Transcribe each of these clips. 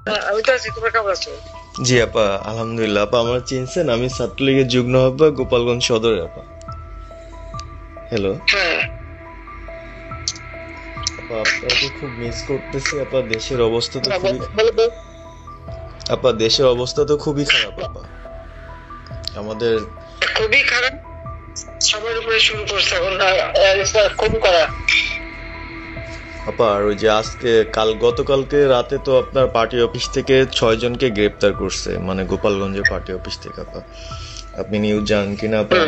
আমি তো আছি, তোমরা কেমন আছো? জি আপা, আলহামদুলিল্লাহ। আপা আমার চিনছেন? আমি ছাত্রলীগের যুগ্ম আহ্বায়ক, গোপালগঞ্জ সদরে আপা। হ্যালো হ্যাঁ, আপা, আপনাকে খুব মিস করতেছি আপা। দেশের অবস্থা তো খুবই বলো তো। আপা, দেশের অবস্থা তো খুবই খারাপ আপা। আমাদের খুবই খারাপ। সবার উপরে শুরু করছে এখন খুবই করা। আপা, আর ওই যে আজকে গতকালকে রাতে তো আপনার পার্টি অফিস থেকে 6 জনকে গ্রেপ্তার করছে, মানে গোপালগঞ্জের পার্টি অফিস থেকে আপা। আপনি নিউজ জানেন কিনা আপা?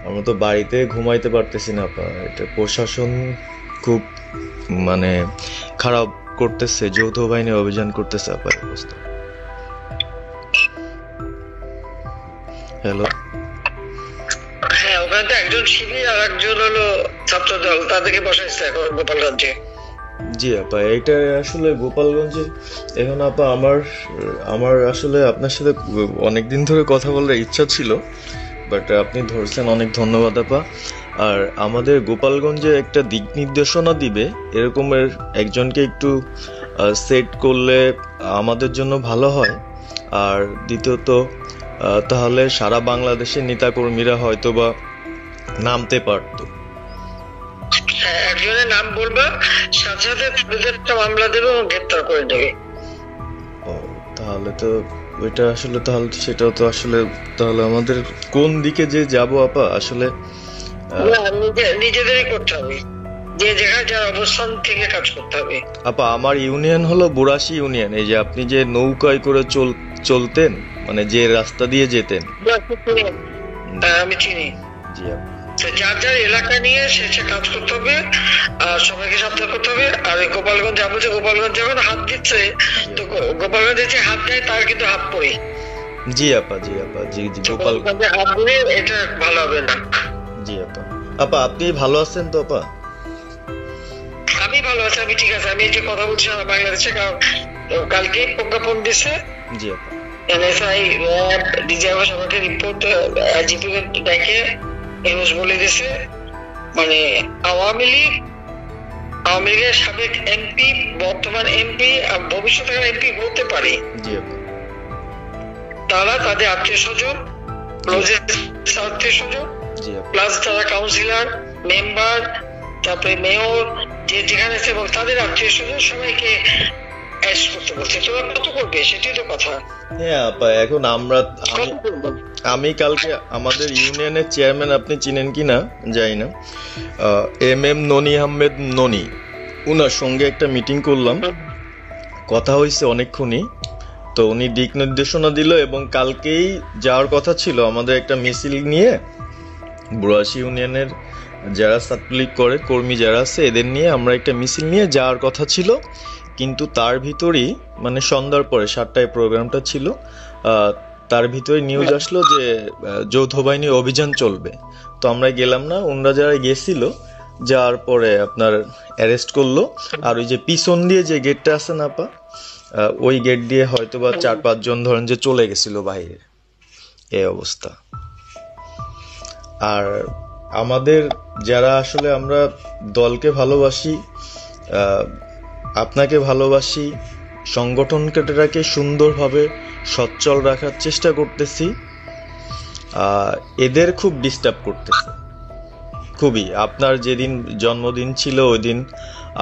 আমরা তো বাড়িতে ঘুমাইতে পারতেছি না আপা। এটা প্রশাসন খুব মানে খারাপ করতেছে, যৌথ বাহিনী অভিযান করতেছে আপা, এই অবস্থা। হ্যালো। হ্যাঁ, ওখানে তো একজন শিবির আর একজন হলো ছাত্র দল, তাদেরকে বসাইছে এখন গোপালগঞ্জে। জি আপা, এটা আসলে গোপালগঞ্জে এখন আপা আমার আমার আসলে আপনার সাথে অনেকদিন ধরে কথা বলার ইচ্ছা ছিল, বাট আপনি ধরছেন, অনেক ধন্যবাদ আপা। আর আমাদের গোপালগঞ্জে একটা দিক নির্দেশনা দিবে এরকমের একজনকে একটু সেট করলে আমাদের জন্য ভালো হয়। আর দ্বিতীয়ত তাহলে সারা বাংলাদেশের নেতাকর্মীরা হয়তো বা নামতে পারতো। হ্যাঁ, একজনের নাম বলবা, সাথে সাথে তাদের একটা মামলা দেবে এবং গ্রেপ্তার করে নেবে। ও, তাহলে তো ওইটা আসলে, তাহলে তো সেটাও তো আসলে, তাহলে আমাদের কোন দিকে যে যাব আপা আসলে? না, নিজেদেরই করতে হবে, যে যেখানে যার অবস্থান থেকে কাজ করতে হবে। আপা, আমার ইউনিয়ন হলো বুড়াশি ইউনিয়ন। এই যে আপনি যে নৌকায় করে চলতেন, মানে যে রাস্তা দিয়ে যেতেন। আমি চিনি। জি আপা। তো যার যার এলাকা নিয়ে সে কাজ করতে হবে, আর সবাইকে সাবধান করতে হবে। আর এই গোপালগঞ্জ যাবো, যে গোপালগঞ্জ যখন হাত দিচ্ছে, তো গোপালগঞ্জে যে হাত দেয় তার কিন্তু হাত পড়ে। জি আপা, জি আপা, জি জি, গোপালগঞ্জে হাত দিলে এটা ভালো হবে না। জি আপা। আপা, আপনি ভালো আছেন তো আপা? আমি ভালো আছি, আমি ঠিক আছে। আমি এই যে কথা বলছি বাংলাদেশে, কারণ কালকে প্রজ্ঞাপন দিছে জি আপা। এনএসআই, র্যাব, ডিজিএফ সবাইকে রিপোর্ট, জিপি দেখে নিউজ বলে দিছে, মানে আওয়ামী লীগ, আওয়ামী লীগের সাবেক এমপি, বর্তমান এমপি, ভবিষ্যতে এমপি হতে পারে, জি আপা। তারা তাদের আত্মীয় স্বজন, আত্মীয় স্বজন, জি আপা। প্লাস তারা কাউন্সিলর, মেম্বার, তারপরে মেয়র, যে যেখানে আছে, এবং তাদের আত্মীয় স্বজন সবাইকে অ্যারেস্ট করতে বলছে। তোমরা কত করবে, সেটাই তো কথা। হ্যাঁ আপা, এখন আমি কালকে আমাদের ইউনিয়নের চেয়ারম্যান, আপনি চিনেন কি না জানি না, এম ননি আহমেদ ননি, উনার সঙ্গে একটা মিটিং করলাম, কথা হয়েছে অনেকক্ষণই। তো উনি দিক নির্দেশনা দিল, এবং কালকেই যাওয়ার কথা ছিল আমাদের একটা মিছিল নিয়ে, বুড়াশি ইউনিয়নের যারা ছাত্রলীগ করে কর্মী যারা আছে এদের নিয়ে আমরা একটা মিছিল নিয়ে যাওয়ার কথা ছিল। কিন্তু তার ভিতরেই, মানে সন্ধ্যার পরে 7টায় প্রোগ্রামটা ছিল, তার ভিতরে নিউজ আসলো যে যৌথ বাহিনী অভিযান চলবে। তো আমরা গেলাম না। ওনারা যারা গেছিল, যাওয়ার পরে আপনার অ্যারেস্ট করলো। আর ওই যে পিছন দিয়ে যে গেটটা আছে না আপা, ওই গেট দিয়ে হয়তো বা 4-5 জন ধরেন যে চলে গেছিল বাইরে, এই অবস্থা। আর আমাদের যারা আসলে আমরা দলকে ভালোবাসি, আপনাকে ভালোবাসি, সংগঠনটাকে সুন্দরভাবে সচ্ছল রাখার চেষ্টা করতেছি, এদের খুব ডিস্টার্ব করতেছে খুবই। আপনার যেদিন জন্মদিন ছিল ওই দিন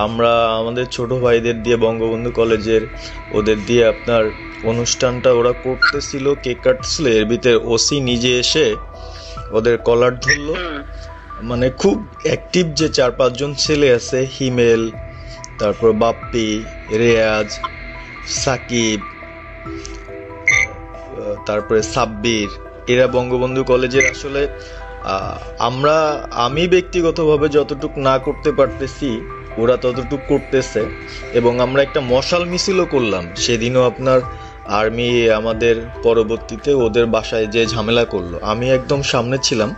আমরা আমাদের ছোট ভাইদের দিয়ে, বঙ্গবন্ধু কলেজের ওদের দিয়ে আপনার অনুষ্ঠানটা ওরা করতেছিল, কেক কাটছিল, এর ভিতরে ওসি নিজে এসে ওদের কলার ধরলো। মানে খুব অ্যাক্টিভ যে 4-5 জন ছেলে আছে, হিমেল, তারপর বাপ্পি, রেয়াজ, সাকিব, তারপরে সাব্বির, এরা বঙ্গবন্ধু কলেজের আসলে আমি ব্যক্তিগতভাবে যতটুক না করতে পারতেছি ওরা ততটুক করতেছে। এবং আমরা একটা মশাল মিছিলও করলাম সেদিনও। আপনার আর্মি আমাদের পরবর্তীতে ওদের বাসায় যে ঝামেলা করলো, আমি একদম সামনে ছিলাম।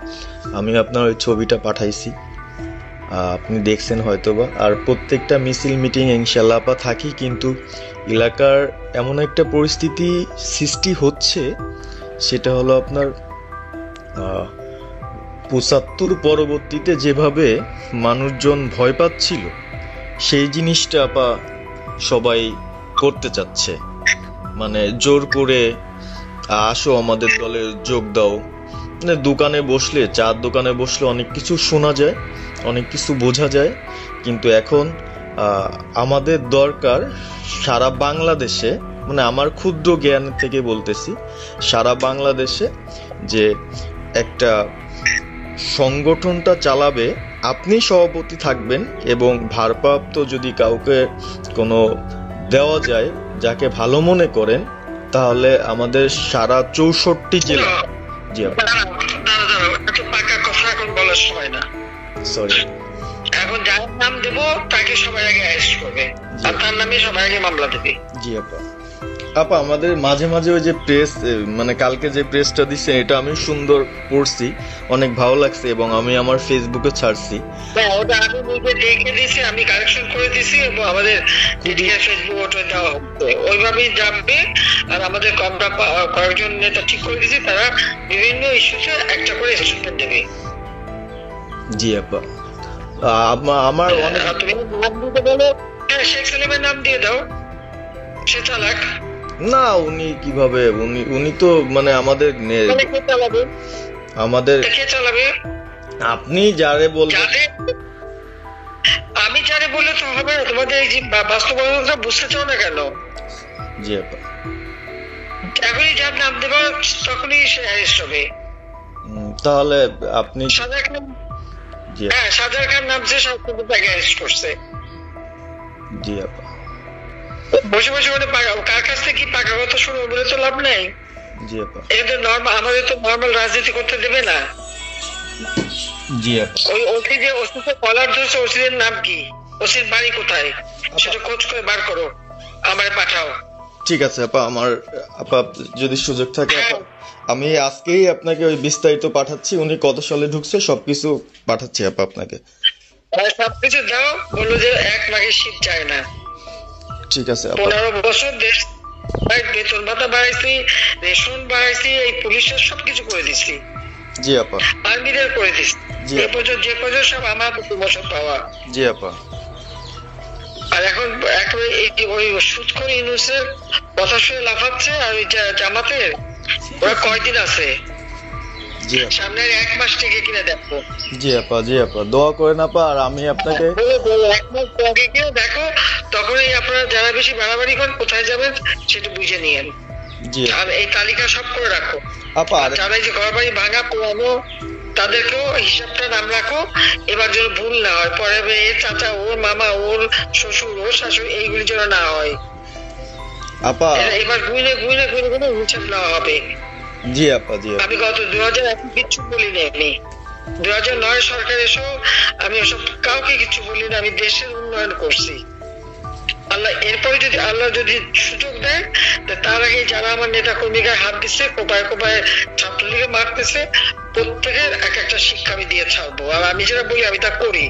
আমি আপনার ওই ছবিটা পাঠাইছি, আপনি দেখছেন হয়তোবা। আর প্রত্যেকটা মিছিল মিটিং ইনশাল্লাহ আপা থাকি, কিন্তু এলাকার এমন একটা পরিস্থিতি সৃষ্টি হচ্ছে, সেটা হলো আপনার 75 পরবর্তীতে যেভাবে মানুষজন ভয় পাচ্ছিল, সেই জিনিসটা আপা সবাই করতে চাচ্ছে। মানে জোর করে আসো আমাদের দলে যোগ দাও, মানে দোকানে বসলে, চার দোকানে বসলে অনেক কিছু শোনা যায়, অনেক কিছু বোঝা যায়, কিন্তু এখন আমাদের দরকার সারা বাংলাদেশে, মানে আমার ক্ষুদ্র জ্ঞান থেকে বলতেছি, সারা বাংলাদেশে যে একটা সংগঠনটা চালাবে, আপনি সভাপতি থাকবেন এবং ভারপ্রাপ্ত যদি কাউকে কোনো দেওয়া যায় যাকে ভালো মনে করেন, তাহলে আমাদের সারা 64 জেলা। জি পাকা কথা এখন বলার সময় না, সরি। এখন যার নাম দেব তাকে সবাই আগে অ্যারেস্ট করবে, আর তার নামে সবাই আগে মামলা দেবে। জি আপা আমাদের মাঝে মাঝে ওই যে প্রেস, মানে কালকে যে প্রেসটা দিচ্ছেন এটা আমি সুন্দর পড়ছি, অনেক ভালো লাগছে এবং আমি আমার ফেসবুকে ছাড়ছি। ওটা আমি নিজে দেখে দিয়েছি, আমি কারেকশন করে দিয়েছি এবং আমাদের ফেসবুক ওটা দেওয়া হচ্ছে, ওইভাবেই যাবে। আর আমাদের কয়েকজন নেতা ঠিক করে দিয়েছি, তারা বিভিন্ন ইস্যুতে একটা করে স্টেটমেন্ট দেবে। জি আপা আমার অনেক, তুমি নাম দিতে বলো, হ্যাঁ শেখ সালেমের নাম দিয়ে দাও, সে চালাক না। উনি কিভাবে, উনি তো মানে আমাদের কে চালাবে? আপনি যারে বলবেন। আমি যারে বললে তো হবে না, তোমাদের এই যে বাস্তবতা বুঝতে চাও না কেন? জি আপা এখনই যার নাম দেবা তখনই সে অ্যারেস্ট হবে। তাহলে আপনি সাজার খান, হ্যাঁ সাজার খান নামছে, সব তাকে অ্যারেস্ট করছে। জি আপা বসে বসে মানে কার কাছ থেকে কি পাকা কথা শুনবো বলে তো লাভ নেই। জি আপা এদের নরমাল, আমাদের তো নরমাল রাজনীতি করতে দেবে না। জি আপা ওই ওসি যে ওসিকে কলার ধরছে, ওসিদের নাম কি, ওসির বাড়ি কোথায়, সেটা খোঁজ করে বার করো, আমারে পাঠাও। ঠিক আছে আপা, আপা যদি সুযোগ থাকে আপা, আমি আজকেই আপনাকে ওই বিস্তারিত পাঠাচ্ছি, উনি কত সালে ঢুকছে সবকিছু পাঠাচ্ছি আপা আপনাকে। সবকিছু দাও, বললো যে 1 মাঘের শীত চায় না। ঠিক আছে আপা। 15 বছর দেশ বেতন ভাতা বাড়াইছি, রেশন বাড়াইছি, এই পুলিশের সবকিছু করে দিচ্ছি। জি আপা আর্মিদের করে দিচ্ছি, যে পর্যন্ত সব আমার 2 বছর পাওয়া। জি আপা আর এখন ওই সুদখোর ইউনূসের কথা শুনে লাফাচ্ছে, আর ওই জামাতের ওরা কয়দিন আছে, সামনের 1 মাস থেকে কিনে দেখো। জি আপা দোয়া করেন আপা। আর আমি আপনাকে 1 মাস আগে কিনে দেখো, তখনই আপনারা যারা বেশি বাড়াবাড়ি করেন কোথায় যাবেন সেটা বুঝে নিয়েন। জি আর এই তালিকা সব করে রাখো আপা। আর যারা এই যে ঘর বাড়ি ভাঙা পোড়ানো, তাদেরকেও হিসাবটা নাম রাখো, এবার যেন ভুল না হয়, পরে এর চাচা, ওর মামা, ওর শ্বশুর, ওর শাশুড়ি, এইগুলি যেন না হয় আপা। এবার গুইনে গুইনে গুইনে গুইনে হিসাব নেওয়া হবে। জি আপা আমি গত 2001 কিছু বলিনি, আমি 2009 সরকার এসো আমি ওসব কাউকে কিছু বলিনি, আমি দেশের উন্নয়ন করছি। আল্লাহ এরপরে যদি আল্লাহ যদি সুযোগ দেয়, তার আগে যারা আমার নেতা কর্মীকে হাত দিচ্ছে, কোপায় কোপায় ছাত্রলীগে মারতেছে, প্রত্যেকের এক একটা শিক্ষা আমি দিয়ে ছাড়বো। আর আমি যেটা বলি আমি তা করি।